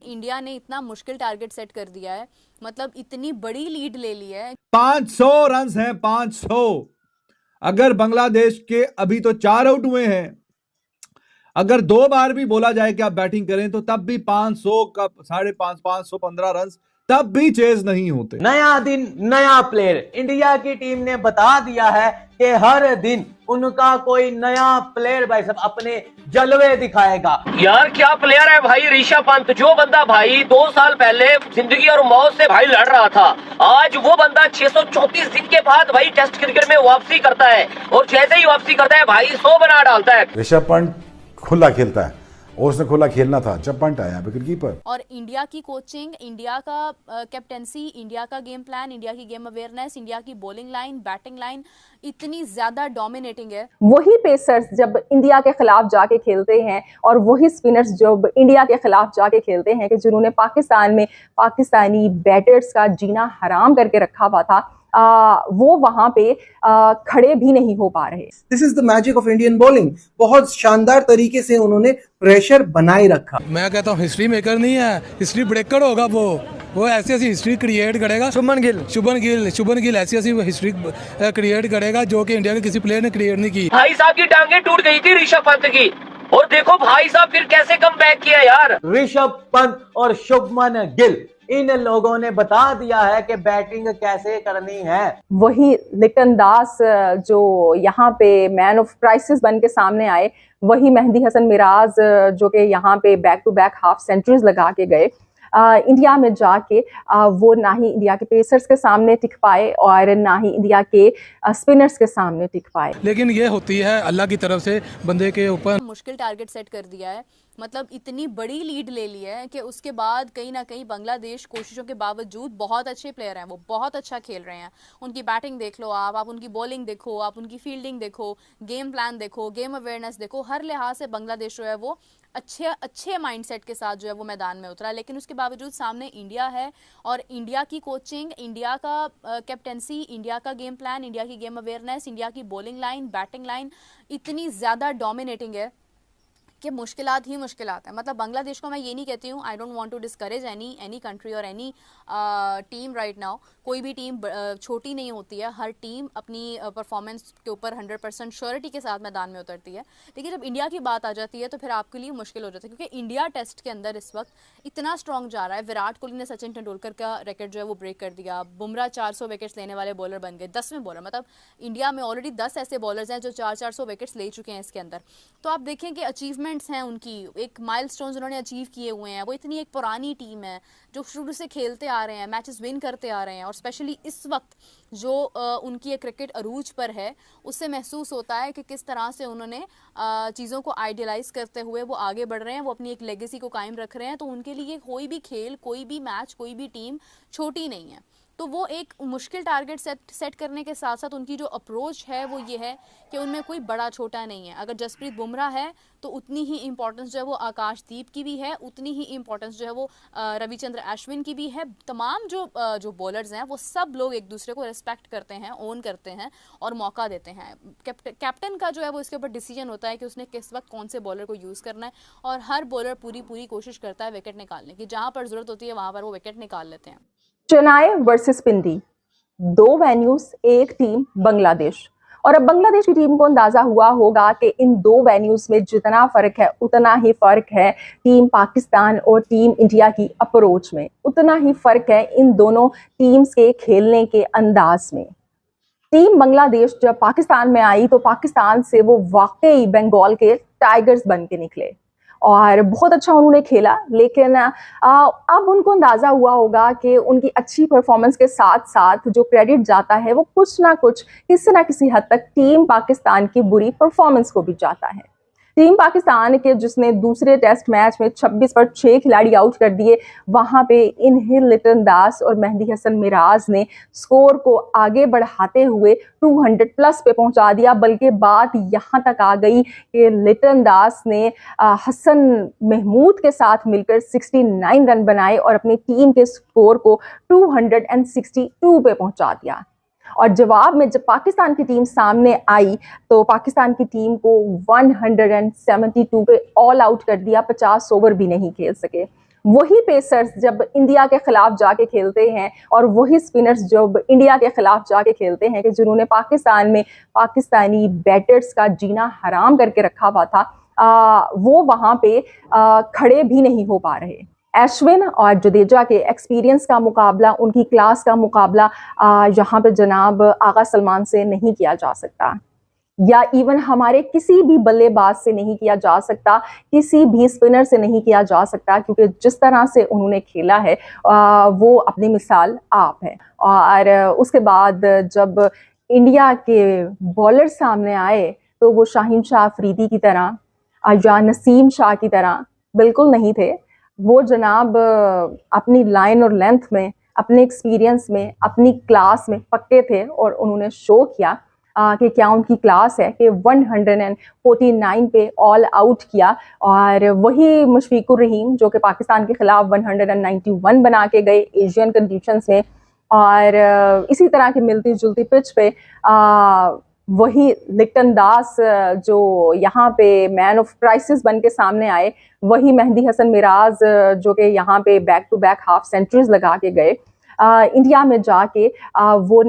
India ने इतना मुश्किल टारगेट सेट कर दिया है, मतलब इतनी बड़ी लीड ले ली है। 500 रन हैं, 500। अगर बांग्लादेश के अभी तो 4 आउट हुए हैं, अगर 2 बार भी बोला जाए कि आप बैटिंग करें तो तब भी 500 का 550 515 रन तब भी चेज नहीं होते। नया दिन नया प्लेयर, इंडिया की टीम ने बता दिया है कि हर दिन उनका कोई नया प्लेयर भाई सब अपने जलवे दिखाएगा। यार क्या प्लेयर है भाई ऋषभ पंत, जो बंदा भाई 2 साल पहले जिंदगी और मौत से भाई लड़ रहा था, आज वो बंदा 634 दिन के बाद भाई टेस्ट क्रिकेट में वापसी करता है, और जैसे ही वापसी करता है भाई 100 बना डालता है। ऋषभ पंत खुला खेलता है और उसने खुला खेलना था जब पंत आया विकेट कीपर। और इंडिया की कोचिंग, इंडिया का कैप्टेंसी, इंडिया का गेम प्लान, इंडिया की गेम अवेयरनेस, इंडिया की बॉलिंग लाइन, बैटिंग लाइन इतनी ज्यादा डोमिनेटिंग है। वही पेसर्स जब इंडिया के खिलाफ जाके खेलते हैं और वही स्पिनर्स जब इंडिया के खिलाफ जाके खेलते हैं कि जिन्होंने पाकिस्तान में पाकिस्तानी बैटर्स का जीना हराम करके रखा हुआ था, वो वहां पे खड़े भी नहीं हो पा रहे। This is the magic of Indian bowling. बहुत शानदार तरीके से उन्होंने प्रेशर बनाए रखा। मैं कहता हूँ हिस्ट्री मेकर नहीं है, हिस्ट्री ब्रेकर होगा वो ऐसी ऐसी हिस्ट्री क्रिएट करेगा। शुभमन गिल ऐसी ऐसी हिस्ट्री क्रिएट करेगा जो कि इंडिया के किसी प्लेयर ने क्रिएट नहीं की। भाई साहब की टांगे टूट गई थी ऋषभ पंत की, और देखो भाई साहब फिर कैसे कम बैक किया यार। ऋषभ पंत और शुभमन गिल, इन लोगों ने बता दिया है कि बैटिंग कैसे करनी है। वही लिटन दास जो यहाँ पे मैन ऑफ क्राइसिस बन के सामने आए, वही मेहदी हसन मिराज जो कि यहाँ पे back to back half centuries लगा के गए। इंडिया में जाके वो ना ही इंडिया के पेसर्स के सामने टिक पाए और ना ही इंडिया के स्पिनर्स के सामने टिक पाए। लेकिन ये होती है अल्लाह की तरफ से बंदे के ऊपर। मुश्किल टारगेट सेट कर दिया है, मतलब इतनी बड़ी लीड ले ली है कि उसके बाद कहीं ना कहीं बांग्लादेश कोशिशों के बावजूद, बहुत अच्छे प्लेयर हैं, वो बहुत अच्छा खेल रहे हैं। उनकी बैटिंग देख लो आप उनकी बॉलिंग देखो, आप उनकी फील्डिंग देखो, गेम प्लान देखो, गेम अवेयरनेस देखो, हर लिहाज से बांग्लादेश जो है वो अच्छे माइंडसेट के साथ जो है वो मैदान में उतरा। लेकिन उसके बावजूद सामने इंडिया है, और इंडिया की कोचिंग, इंडिया का कैप्टेंसी, इंडिया का गेम प्लान, इंडिया की गेम अवेयरनेस, इंडिया की बॉलिंग लाइन, बैटिंग लाइन इतनी ज़्यादा डोमिनेटिंग है कि मुश्किलात ही मुश्किलात है। मतलब बांग्लादेश को मैं ये नहीं कहती हूँ, I don't want to discourage any country और एनी टीम राइट नाउ। कोई भी टीम छोटी नहीं होती है, हर टीम अपनी परफॉर्मेंस के ऊपर 100% श्योरिटी के साथ मैदान में उतरती है। लेकिन जब इंडिया की बात आ जाती है तो फिर आपके लिए मुश्किल हो जाता है, क्योंकि इंडिया टेस्ट के अंदर इस वक्त इतना स्ट्रॉन्ग जा रहा है। विराट कोहली ने सचिन तेंदुलकर का रिकॉर्ड जो है वो ब्रेक कर दिया। बुमराह 400 विकेट्स लेने वाले बॉलर बन गए, 10वें बॉलर। मतलब इंडिया में ऑलरेडी 10 ऐसे बॉलर्स हैं जो 400 विकेट्स ले चुके हैं इसके अंदर। तो आप देखें कि अचीवमेंट्स हैं उनकी, एक माइलस्टोन्स उन्होंने अचीव किए हुए हैं। वो इतनी एक पुरानी टीम है जो शुरू से खेलते आ रहे हैं, मैचेस विन करते आ रहे हैं, और स्पेशली इस वक्त जो उनकी एक क्रिकेट अरूज पर है, उससे महसूस होता है कि किस तरह से उन्होंने चीज़ों को आइडियलाइज करते हुए वो आगे बढ़ रहे हैं, वो अपनी एक लेगेसी को कायम रख रहे हैं। तो उनके लिए कोई भी खेल, कोई भी मैच, कोई भी टीम छोटी नहीं है। तो वो एक मुश्किल टारगेट सेट करने के साथ साथ उनकी जो अप्रोच है वो ये है कि उनमें कोई बड़ा छोटा नहीं है। अगर जसप्रीत बुमराह है तो उतनी ही इंपॉर्टेंस जो है वो आकाशदीप की भी है, उतनी ही इंपॉर्टेंस जो है वो रविचंद्र अश्विन की भी है। तमाम जो बॉलर्स हैं वो सब लोग एक दूसरे को रिस्पेक्ट करते हैं, ओन करते हैं और मौका देते हैं। कैप्टन का जो है वो इसके ऊपर डिसीजन होता है कि उसने किस वक्त कौन से बॉलर को यूज़ करना है, और हर बॉलर पूरी कोशिश करता है विकेट निकालने की। जहाँ पर ज़रूरत होती है वहाँ पर वो विकेट निकाल लेते हैं। चेन्नई वर्सेस पिंडी, 2 वेन्यूज, एक टीम बांग्लादेश। और अब बांग्लादेश की टीम को अंदाजा हुआ होगा कि इन 2 वेन्यूज में जितना फर्क है उतना ही फर्क है टीम पाकिस्तान और टीम इंडिया की अप्रोच में, उतना ही फर्क है इन दोनों टीम्स के खेलने के अंदाज में। टीम बांग्लादेश जब पाकिस्तान में आई तो पाकिस्तान से वो वाकई बंगाल के टाइगर्स बन के निकले और बहुत अच्छा उन्होंने खेला। लेकिन अब उनको अंदाजा हुआ होगा कि उनकी अच्छी परफॉर्मेंस के साथ साथ जो क्रेडिट जाता है वो कुछ ना कुछ, किसी ना किसी हद तक टीम पाकिस्तान की बुरी परफॉर्मेंस को भी जाता है। टीम पाकिस्तान के जिसने दूसरे टेस्ट मैच में 26 पर 6 खिलाड़ी आउट कर दिए, वहां पे इनहिल लिटन दास और मेहदी हसन मिराज ने स्कोर को आगे बढ़ाते हुए 200 प्लस पे पहुंचा दिया। बल्कि बात यहां तक आ गई कि लिटन दास ने हसन महमूद के साथ मिलकर 69 रन बनाए और अपनी टीम के स्कोर को 262 पे पहुंचा दिया। और जवाब में जब पाकिस्तान की टीम सामने आई तो पाकिस्तान की टीम को 172 पे ऑल आउट कर दिया, 50 ओवर भी नहीं खेल सके। वही पेसर्स जब इंडिया के खिलाफ जाके खेलते हैं और वही स्पिनर्स जब इंडिया के खिलाफ जाके खेलते हैं कि जिन्होंने पाकिस्तान में पाकिस्तानी बैटर्स का जीना हराम करके रखा हुआ था, वो वहाँ पे खड़े भी नहीं हो पा रहे। अश्विन और जडेजा के एक्सपीरियंस का मुकाबला, उनकी क्लास का मुकाबला यहाँ पे जनाब आगा सलमान से नहीं किया जा सकता, या इवन हमारे किसी भी बल्लेबाज से नहीं किया जा सकता, किसी भी स्पिनर से नहीं किया जा सकता, क्योंकि जिस तरह से उन्होंने खेला है वो अपनी मिसाल आप है। और उसके बाद जब इंडिया के बॉलर सामने आए तो वो शाहीन शाह अफरीदी की तरह या नसीम शाह की तरह बिल्कुल नहीं थे। वो जनाब अपनी लाइन और लेंथ में, अपने एक्सपीरियंस में, अपनी क्लास में पक्के थे और उन्होंने शो किया कि क्या उनकी क्लास है कि 149 पे ऑल आउट किया। और वही मुशफिकुर रहीम जो कि पाकिस्तान के खिलाफ 191 बना के गए एशियन कंडीशंस में, और इसी तरह की मिलती जुलती पिच पे वही लिटन दास जो यहाँ पे मैन ऑफ क्राइसिस बन के सामने आए, वही मेहदी हसन मिराज जो कि यहाँ पे back to back half centuries लगा के गए, इंडिया में जाके वो